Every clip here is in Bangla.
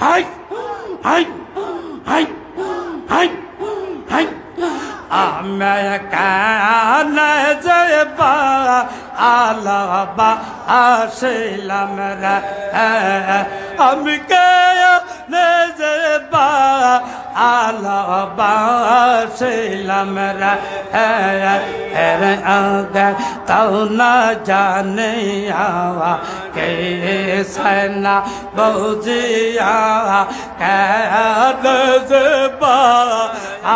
high high high high high আমি কেন যাবা আলাবা আসিলাম রে আমি কেন যাবা আলাবা আসিলাম রে আগে তাও না জানে আওয়া কে সেনা বৌজিয়া কেন যাবা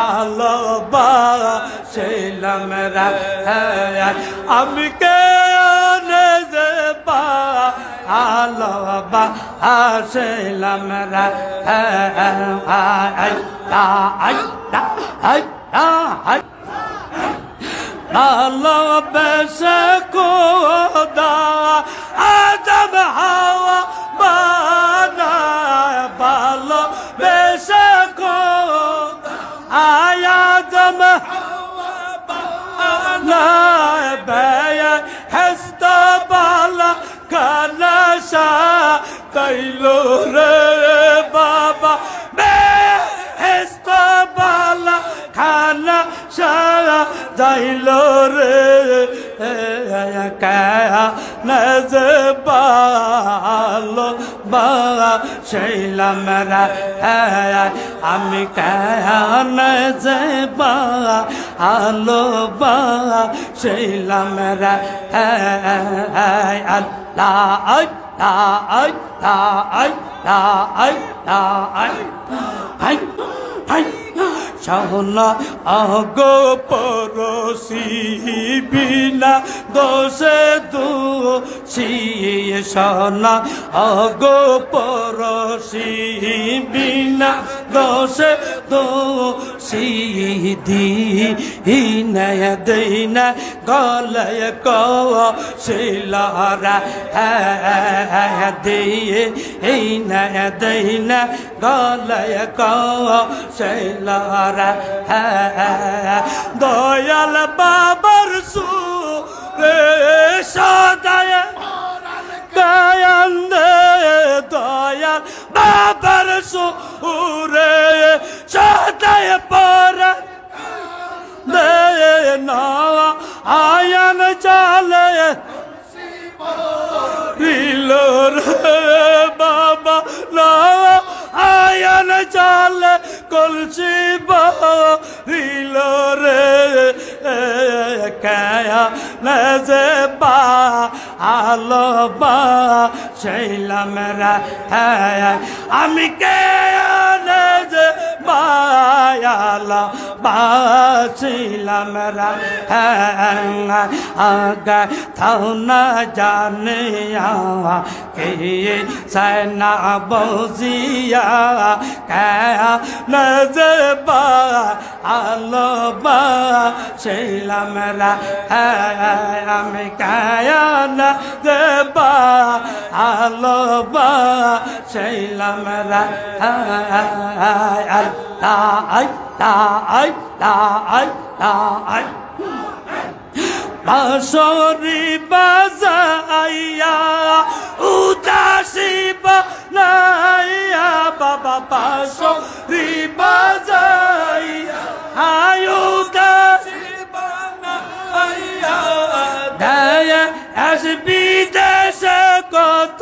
আলাবা ছিলাম রে আমি কেন যাবা আলাবা ছিলাম রে ভালোবেসে খোদা আদম হাওয়া বানায় ভালোবেসে খোদা আদম হাওয়া বানায় হেস্তা বালা কানাশা কইলো রে বাবা হেস্তা বালা খানা সারা যাইলো রে নজবালো বা শৈলাম রে আমি কেন যাবা আলো বা শৈলাম রে আল্লাহ শোনা আগো পরশি বিনা দোষে দোষী শোনা আগো পরশি বিনা দোষে দোষী দিনয় দিন গলয় কৌশিলারা দিয়ে নয় দিন গলয় কৌশিলারা দয়াল বাবার সুরে সদায় কায়ন্দে দয়াল বাবার সুরে সদায় পরা দে না আয়ন চালে রিলো রে বাবা না আয়ন চালে কলসি রিলো রে কায়া নজে বা আলো বা শৈলাম রে আমি কেন যে বায়ালা বাছিলাম রে আগে তাও না জানে কে সেনা বৌজিয়া কেন যে বা আলো বা শৈলাম রে আমি কেন যে বা আলো বা শৈলাম রে বাঁশরি বাজাইয়া উদাসী বানাইয়া বাবা বাঁশরি বাজাইয়া উদাসী বানাইয়া দেয় আসবি দেশে কত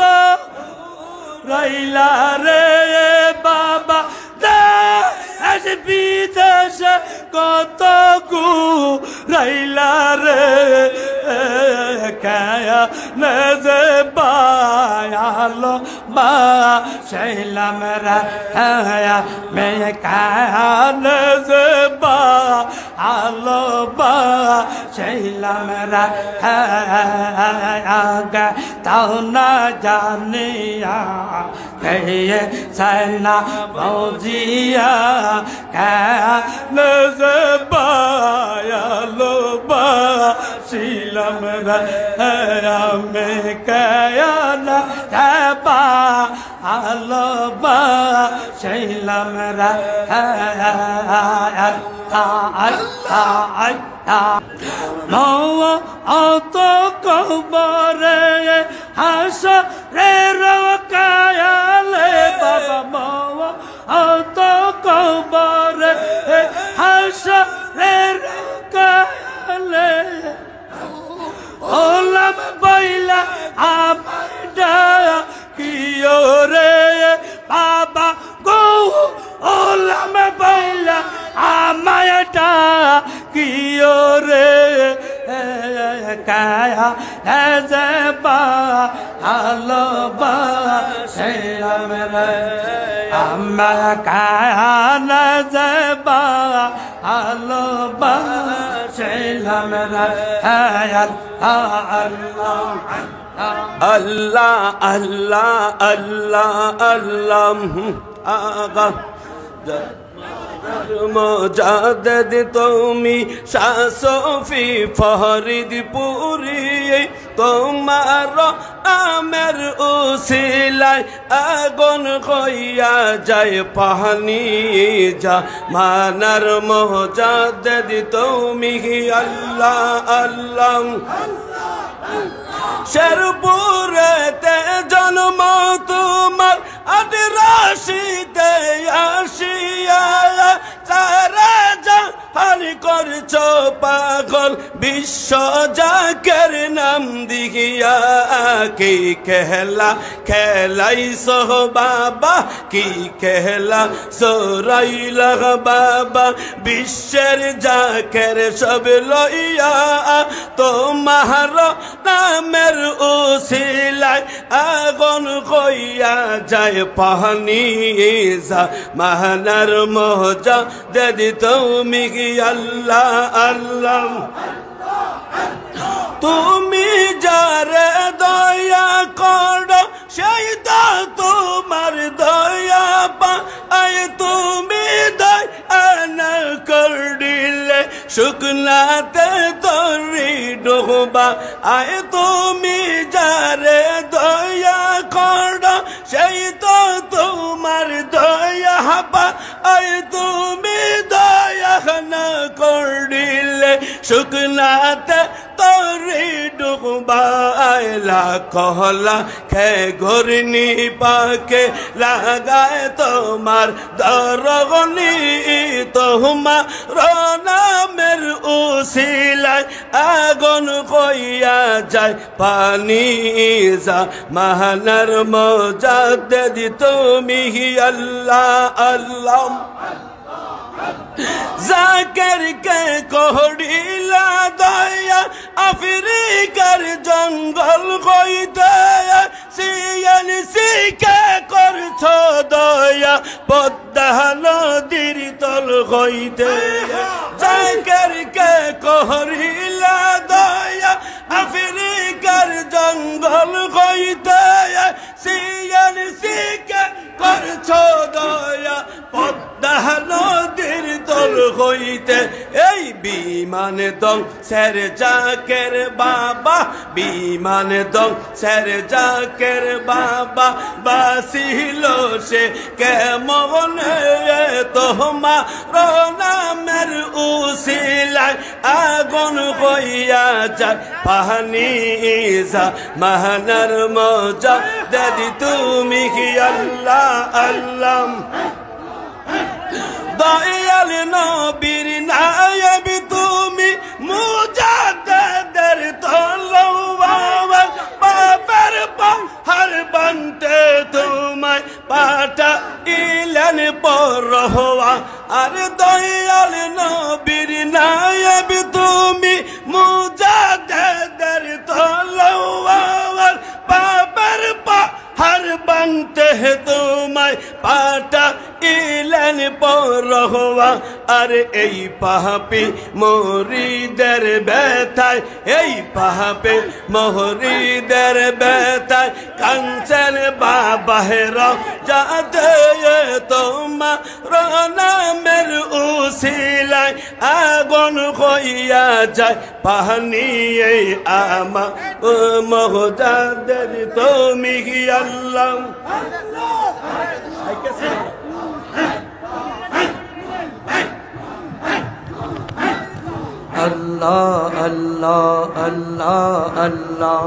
রইলা রে বাবা বিদেশে কত গু রইলা রে কায়া নজে বায়ালো বা শৈলাম রে মে কায়া নজে বা আলো বা শৈলাম রে আগে তাও না জানিয়া কে সেনা বৌজিয়া কেন যে বায়ালো বা শিলাম রে আমি কেন যাবা আলো বা শিলাম রে অত কবরে হাস রে রকায়ালে বাবা আমার ডাকিও রে বাবা গো ওলাম পাইলা আমায় ডাকিও রে কায়া যাবা ভালোবাসিলাম রে আমায় কায়া যাবা ভালোবাসিলাম রে আল্লাহ আল্লাহ আল্লাহ আল্লাহ আগা মজাদদ তুমি শাসফি ফরিদপুরি তোমার আমের উসিলায় আগুন হইয়া যায় পানি যা মানার মজাদদ তুমি আল্লাহ আল্লাহ শেরপুরেতে জন্ম তোমার আদিরাশিতে আসিয়া তারা জাহান করছো পাগল বিশ্ব জাকের নাম দিহিয়া কি খেলা খেলাইছো বাবা কি খেলা সরাইলা বাবা বিশ্বের জাকের সব লইয়া তোমার নামের উসিলায় আগুন হইয়া যায় পানি যা মানার মজা দেদি তুমি আল্লাহ আল্লাহ তুমি যারে দয়া করো সেই তো তোমার দয়া পায় তুমি দয়া করিলে শুকনাতে তরি ডোবা আয় তুমি যারে দয়া করো সেই তো তোমার দয়া পায় তুমি দয়া না করিলে শুকনাতে তরি ডুবাইলা কহলা খে ঘূর্ণি পাকে লাগায় তোমার দরগনি তোমার নামের উসিলায় আগুন হইয়া যায় পানি যা মানার মজাদদ তুমি আল্লাহ আল্লাহ জাকের কে করিলা দয়া আফ্রিকার জঙ্গল হইতে সিএনসি কে করছো দয়া পদ্মা নদীর তল হইতে জাকের কে করিলা দয়া আফ্রিকার জঙ্গল হইতে সিএনসি কে করছো দয়া পদ্মা নদীর তল হইতে এই বিমান দং স্যার জাকের বাবা বিমান দং স্যার জাকের বাবা বাসিল সে কেমন তোমার নামের উসিলায় আগুন হইয়া যায় পানি যা মানার মজা দেদি তুমি আল্লাহ আল্লাহ দয়াল নবীর নায়েব তুমি মুজাদ্দিদের তলোয়ার বাবার পাহাড় বানতে তোমায় পাঠাইলেন পরোয়া আর দয়াল নবীর নায়েব তুমি মুজাদ্দিদের তলোয়ার বাবার পাহাড় বানতে তোমায় পাঠাইলেন পরোয়া আর এই পাপী মুরিদের ব্যথায় এই পাপী মুরিদের ব্যথায় কাঞ্চন বাবাহের যাতে তোমার নামের উসিলায় আগুন হইয়া যায় পানি এই আমার মহজাদের তুমি আল্লাহ Allah Allah Allah Allah